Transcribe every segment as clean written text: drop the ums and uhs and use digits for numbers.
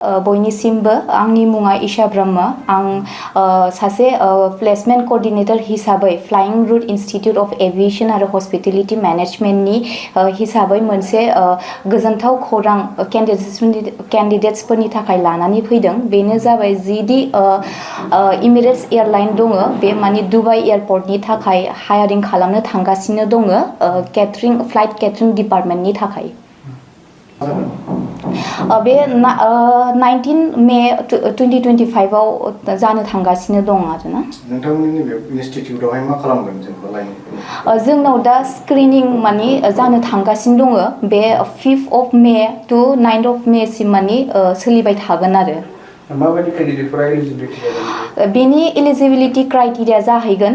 बयनिसिमबो आंनि मुङा ईशा ब्रह्म आं सासे प्लेसमेन्ट कोअर्डिनेटर हिसाबै flying route institute of aviation आरो हस्पिटेलिटी मैनेजमेन्टनि हिसाबै मोनसे गोजोनथाव खौरां कैंडिडेट्सफोरनि थाखाय लानानै फैदों। बेनो जाबाय जिदि इमिरेट्स एयारलाइन दङ बे माने दुबाई एयारपर्टनि थाखाय हायारिं खालामनो थांगासिनो दङ केटारिं फ्लाइट केटारिं डिपार्टमेन्टनि थाखाय। बे 19 मे 2025 आव जानो थांगासिनो दं आरोना। नोंथांमोननि बे इनस्टिट्यूटआवहाय मा खालामगोन जेनेबा लाइन? जोंनाव दा स्क्रिनिं माने जानो थांगासिनो दङ बे 5th of May to 9th of May सिम माने सोलिबाय थागोन आरो। माबायदि कैंडिडेटफोरा एलिजिबिलिटी जागोन? बेनि एलिजिबिलिटी क्राइटेरिया जाहैगोन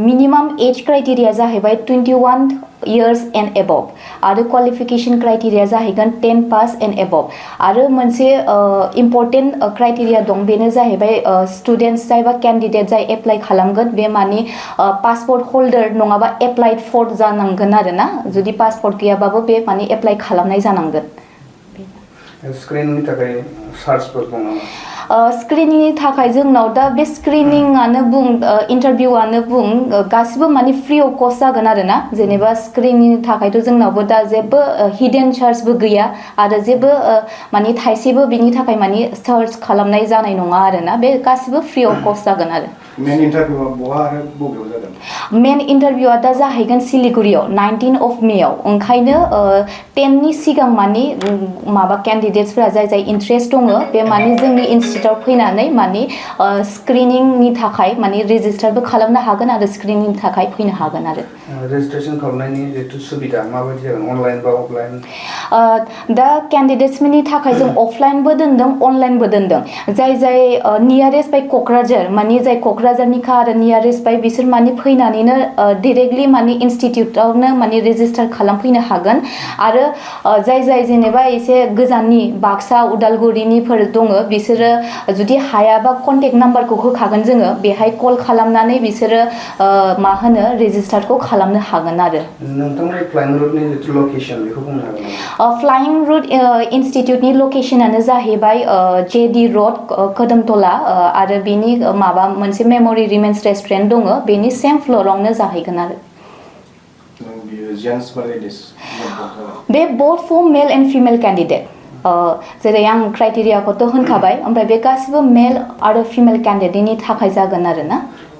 मिनिमाम एज क्राइटेरिया जाहैबाय 21 years and above आरो क्वालिफिकेशन क्राइटेरिया जाहैगोन 10 pass and above आरो मोनसे इम्पोर्टेन्ट क्राइटेरिया दं बेनो जाहैबाय स्टुडेन्ट्स जाय बा कैंडिडेट जाय एप्लाइ खालामगोन बे माने पासपोर्ट होल्डार नङाबा एप्लाइड फर जानांगोन आरोना। जुदि पासपोर्ट गैयाबाबो बे माने एप्लाइ खालामनाय जानांगोन। स्क्रिनिंनि थाखाय सार्चफोर दं नामा? स्क्रिनिंनि थाखाय जोंनाव दा बे स्क्रिनिंआनो बुं इन्टारभिउआनो बुं गासिबो माने फ्रि अफ कस्ट जागोन आरोना। जेनेबा स्क्रिनिंनि थाखायथ' जोंनावबो दा जेबो हिडन चार्जबो गैया आरो जेबो माने थाइसेबो बिनि थाखाय माने चार्ज खालामनाय जानाय नङा आरोना। बे गासिबो फ्रि अफ कस्ट जागोन आरो। मेन इन्टारभिउआ बहा आरो बबेयाव जागोन? मेन इन्टारभिउआ दा जाहैगोन सिलिगुरियाव 19 of May आव। ओंखायनो 10 नि सिगां माने माबा कैंडिडेट्सफोरा जाय जाय इन्ट्रेस्ट दङ बे माने जोंनि इनस्टिट्यूटआव फैनानै माने स्क्रिनिंनि थाखाय माने रेजिस्टारबो खालामनो हागोन आरो स्क्रिनिंनि थाखाय फैनो हागोन आरो। रेजिस्ट्रेशन खालामनायनि जितु सुबिदा माबायदि जागोन अनलाइन बा अफलाइन? दा कैंडिडेट्सफोरनि थाखाय जों अफलाइनबो दोनदों अनलाइनबो दोनदों। जाय जाय नियारेस्ट बाय क'क्राझार माने जाय क'क्राझारनिखा आरो नियारेस्ट बाय बिसोर माने फैनानैनो डाइरेक्टलि माने इनस्टिट्यूटआवनो माने रेजिस्टार खालामफैनो हागोन आरो जाय जाय जेनेबा एसे गोजाननि बाक्सा उदालगुरिनिफोर दङ बिसोरो जुदि हायाबा कन्टेक्ट नाम्बारखौ होखागोन जोङो बेहाय कल खालामनानै बिसोरो मा होनो रेजिस्टारखौ खालामनो हागोन आरो। नोंथांनि फ्लाइंग रुटनि जितु लकेशन बेखौ बुंनो हागोन नामा? फ्लाइंग रुट इन्स्टिट्यूटनि लकेशनानो जाहैबाय जेडी रोड कदमतला आरो बेनि माबा मोनसे मेमोरी रिमेन्स रेस्टुरेन्ट दङ बेनि सेम फ्ल'रावनो जाहैगोन आरो। बे both for male and female candidate जेरै आं क्राइटेरियाखौथ' होनखाबाय ओमफ्राय बे गासिबो मेल आरो फिमेल कैंडिडेटनि थाखाय जागोन आरोना।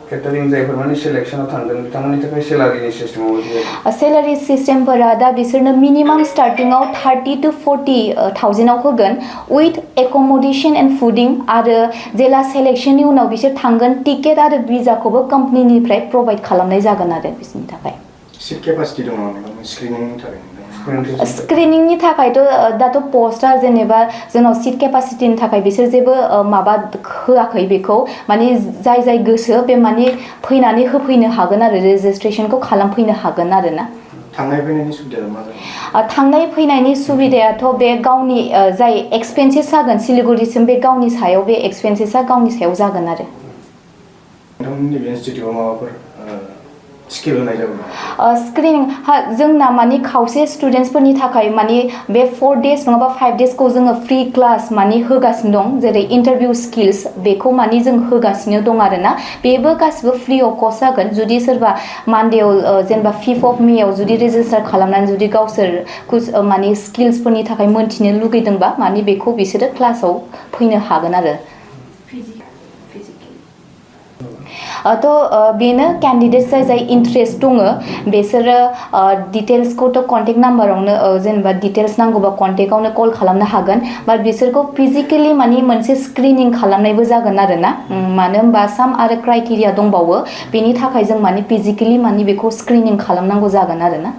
केटारिं जायफोर माने सिलेक्शनाव थांगोन बिथांमोननि थाखाय सेलारिनि सिस्टेमाव सेलारि सिस्टेमफोरा दा बिसोरनो मिनिमाम स्टार्टिंआव 30 to 40,000 आव होगोन उइथ एकमडेशन एन्ड फुडिं आरो जेला सेलेक्शननि उनाव बिसोर थांगोन टिकेट आरो भिजाखौबो कम्पानिनिफ्राय प्रोवाइड खालामनाय जागोन आरो बिसोरनि थाखाय। सीट केपासिटी दङ नामा स्क्रिनिंनि थाखाय? स्क्रिनिंनि थाखायथ' दाथ' पस्टआ जेनेबा जोंनाव सीट केपासिटीनि थाखाय बिसोर जेबो माबा होआखै बेखौ माने जाय जाय गोसो बे माने फैनानै होफैनो हागोन आरो रेजिस्ट्रेशनखौ खालामफैनो हागोन आरोना। थांनाय फैनायनि सुबिदाया मा जागोन? थांनाय फैनायनि सुबिदायाथ' बे गावनि जाय एक्सपेन्सेस जागोन सिलिगुरिसिम बे गावनि सायाव बे एक्सपेन्सेसा गावनि सायाव जागोन आरो। नोंथांमोननि बे इनस्टिट्यूटआव माबाफोर स्किल होनाय जागोन? स्क्रिनिं जोंना माने खावसे स्टुडेन्ट्सफोरनि थाखाय माने बे 4 days नङाबा 5 daysखौ जोङो फ्रि क्लास माने होगासिनो दं जेरै इन्टारभिउ स्किल्स बेखौ माने जों होगासिनो दं आरोना। बेबो गासिबो फ्रि अफ कस्ट जागोन जुदि सोरबा मानडेआव जेनेबा 5th of May आव जुदि रेजिस्टार खालामनानै जुदि गावसोर माने स्किल्सफोरनि थाखाय मोनथिनो लुगैदोंबा माने बेखौ बिसोरो क्लासाव फैनो हागोन आरो। थ' बेनो कैंडिडेट्स जाय जाय इन्ट्रेस्ट दङ बिसोरो डिटेल्सखौथ' कन्टेक्ट नाम्बारावनो जेनेबा डिटेल्स नांगौबा कन्टेक्टआवनो कल खालामनो हागोन बाट बिसोरखौ फिजिकेलि माने मोनसे स्क्रिनिं खालामनायबो जागोन आरोना। मानो होनबा साम आरो क्राइटेरिया दंबावो बेनि थाखाय जों माने फिजिकेलि माने बेखौ स्क्रिनिं खालामनांगौ जागोन आरोना।